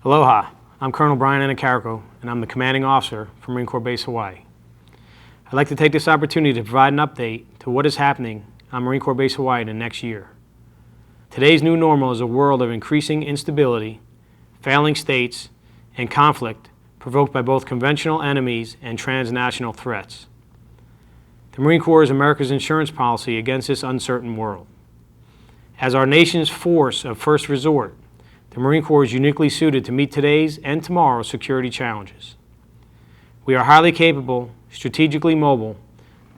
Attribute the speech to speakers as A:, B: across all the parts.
A: Aloha, I'm Colonel Brian Anacarrico, and I'm the Commanding Officer for Marine Corps Base Hawaii. I'd like to take this opportunity to provide an update to what is happening on Marine Corps Base Hawaii in the next year. Today's new normal is a world of increasing instability, failing states, and conflict provoked by both conventional enemies and transnational threats. The Marine Corps is America's insurance policy against this uncertain world. As our nation's force of first resort, the Marine Corps is uniquely suited to meet today's and tomorrow's security challenges. We are highly capable, strategically mobile,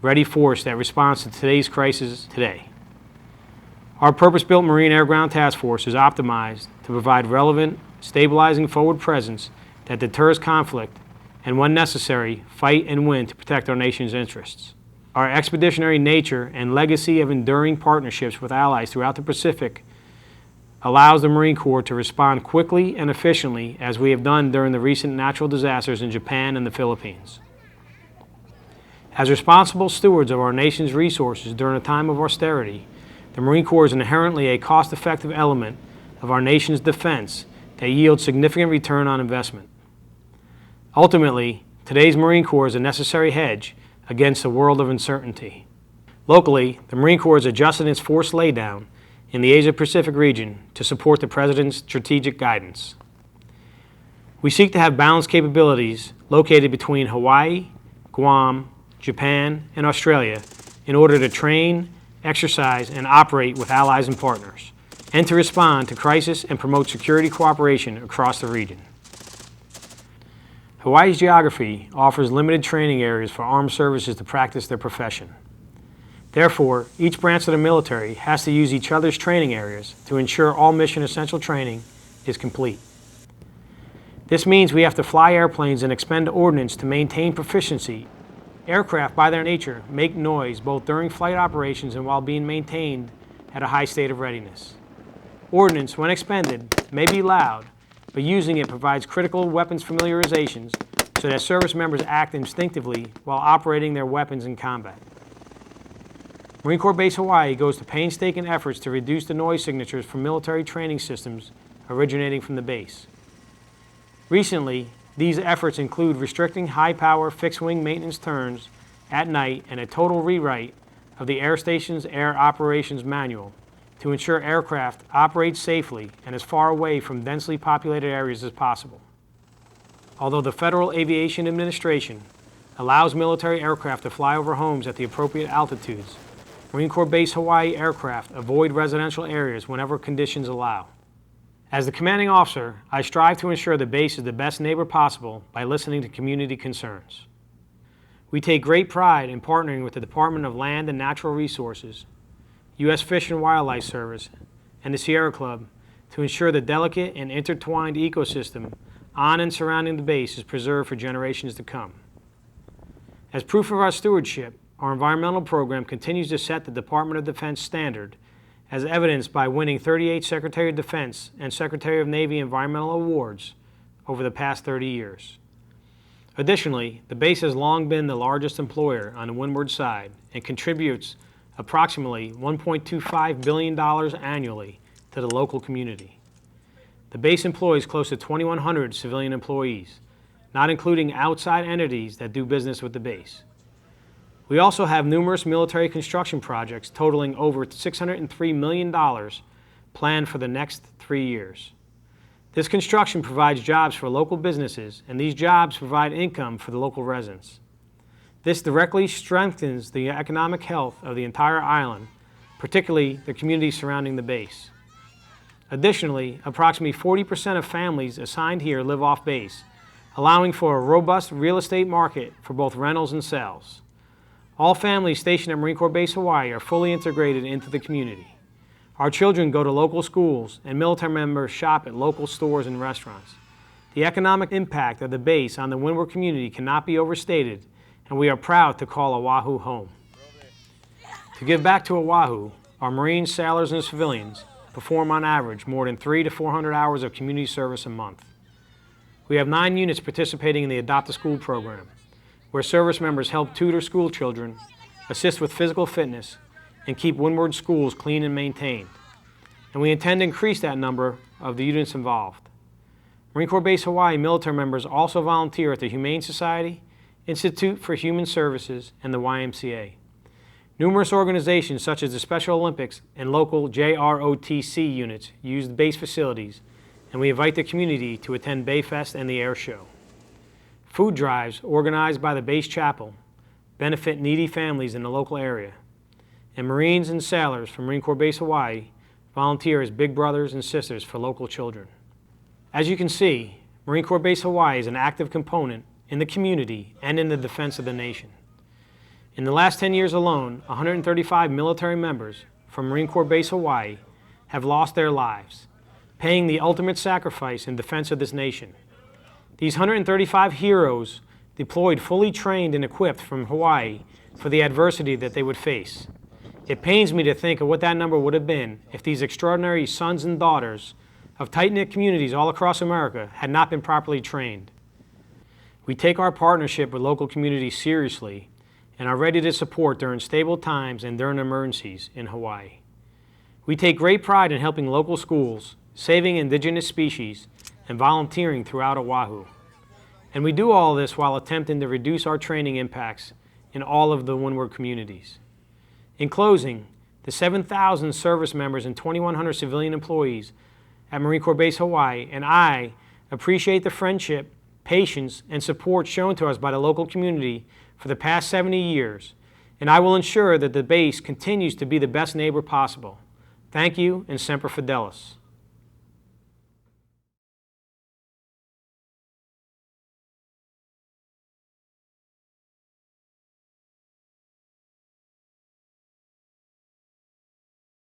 A: ready force that responds to today's crisis today. Our purpose-built Marine Air Ground Task Force is optimized to provide relevant, stabilizing forward presence that deters conflict and, when necessary, fight and win to protect our nation's interests. Our expeditionary nature and legacy of enduring partnerships with allies throughout the Pacific allows the Marine Corps to respond quickly and efficiently, as we have done during the recent natural disasters in Japan and the Philippines. As responsible stewards of our nation's resources during a time of austerity, the Marine Corps is inherently a cost-effective element of our nation's defense that yields significant return on investment. Ultimately, today's Marine Corps is a necessary hedge against a world of uncertainty. Locally, the Marine Corps has adjusted its force laydown in the Asia-Pacific region to support the President's strategic guidance. We seek to have balanced capabilities located between Hawaii, Guam, Japan, and Australia in order to train, exercise, and operate with allies and partners, and to respond to crisis and promote security cooperation across the region. Hawaii's geography offers limited training areas for armed services to practice their profession. Therefore, each branch of the military has to use each other's training areas to ensure all mission essential training is complete. This means we have to fly airplanes and expend ordnance to maintain proficiency. Aircraft, by their nature, make noise both during flight operations and while being maintained at a high state of readiness. Ordnance, when expended, may be loud, but using it provides critical weapons familiarizations so that service members act instinctively while operating their weapons in combat. Marine Corps Base Hawaii goes to painstaking efforts to reduce the noise signatures from military training systems originating from the base. Recently, these efforts include restricting high-power fixed-wing maintenance turns at night and a total rewrite of the Air Station's Air Operations Manual to ensure aircraft operate safely and as far away from densely populated areas as possible. Although the Federal Aviation Administration allows military aircraft to fly over homes at the appropriate altitudes, Marine Corps Base Hawaii aircraft avoid residential areas whenever conditions allow. As the commanding officer, I strive to ensure the base is the best neighbor possible by listening to community concerns. We take great pride in partnering with the Department of Land and Natural Resources, U.S. Fish and Wildlife Service, and the Sierra Club to ensure the delicate and intertwined ecosystem on and surrounding the base is preserved for generations to come. As proof of our stewardship, our environmental program continues to set the Department of Defense standard, as evidenced by winning 38 Secretary of Defense and Secretary of Navy environmental awards over the past 30 years. Additionally, the base has long been the largest employer on the windward side and contributes approximately $1.25 billion annually to the local community. The base employs close to 2,100 civilian employees, not including outside entities that do business with the base. We also have numerous military construction projects totaling over $603 million planned for the next 3 years. This construction provides jobs for local businesses, and these jobs provide income for the local residents. This directly strengthens the economic health of the entire island, particularly the communities surrounding the base. Additionally, approximately 40% of families assigned here live off base, allowing for a robust real estate market for both rentals and sales. All families stationed at Marine Corps Base Hawaii are fully integrated into the community. Our children go to local schools, and military members shop at local stores and restaurants. The economic impact of the base on the windward community cannot be overstated, and we are proud to call Oahu home. To give back to Oahu, our Marines, sailors, and civilians perform on average more than 300 to 400 hours of community service a month. We have 9 units participating in the Adopt a School program, where service members help tutor school children, assist with physical fitness, and keep windward schools clean and maintained. And we intend to increase that number of the units involved. Marine Corps Base Hawaii military members also volunteer at the Humane Society, Institute for Human Services, and the YMCA. Numerous organizations such as the Special Olympics and local JROTC units use the base facilities, and we invite the community to attend Bayfest and the Air Show. Food drives organized by the base chapel benefit needy families in the local area, and Marines and sailors from Marine Corps Base Hawaii volunteer as big brothers and sisters for local children. As you can see, Marine Corps Base Hawaii is an active component in the community and in the defense of the nation. In the last 10 years alone, 135 military members from Marine Corps Base Hawaii have lost their lives, paying the ultimate sacrifice in defense of this nation. These 135 heroes deployed fully trained and equipped from Hawaii for the adversity that they would face. It pains me to think of what that number would have been if these extraordinary sons and daughters of tight-knit communities all across America had not been properly trained. We take our partnership with local communities seriously and are ready to support during stable times and during emergencies in Hawaii. We take great pride in helping local schools, saving indigenous species, and volunteering throughout Oahu. And we do all this while attempting to reduce our training impacts in all of the Windward communities. In closing, the 7,000 service members and 2,100 civilian employees at Marine Corps Base Hawaii and I appreciate the friendship, patience, and support shown to us by the local community for the past 70 years, and I will ensure that the base continues to be the best neighbor possible. Thank you, and Semper Fidelis.